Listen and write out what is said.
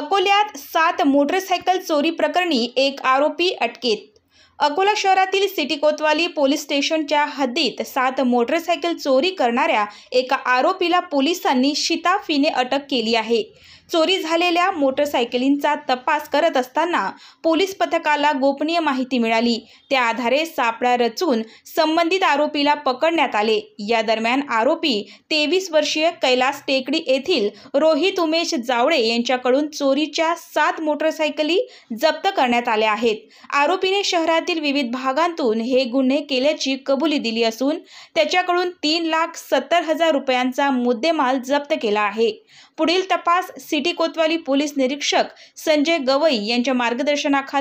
अकोल्यात 7 मोटरसायकल चोरी प्रकरणी एक आरोपी अटकेत। अकोला शहरातील सिटी कोतवाली पोलीस स्टेशनच्या हद्दीत 7 मोटरसायकल चोरी करणाऱ्या एका आरोपीला पोलिसांनी शिताफीने अटक केली आहे। चोरी झालेल्या मोटरसायकलींचा तपास करत असताना पोलीस पथकाला गोपनीय माहिती मिळाली। त्या आधारे सापळा रचून संबंधित आरोपीला पकडण्यात आले। या दरम्यान आरोपी 23 वर्षीय कैलास टेकडी येथील रोहित उमेश जावळे यांच्याकडून चोरीच्या 7 मोटरसायकली जप्त करण्यात आल्या आहेत। आरोपीने शहरातील विविध भागांतून हे गुन्हे केल्याची कबुली दिली असून त्याच्याकडून 3,70,000 रुपयांचा मुद्देमाल जप्त केला आहे। पुढील तपास सिटी कोतवाली पोलीस निरीक्षक संजय गवई यांच्या मार्गदर्शनाखाली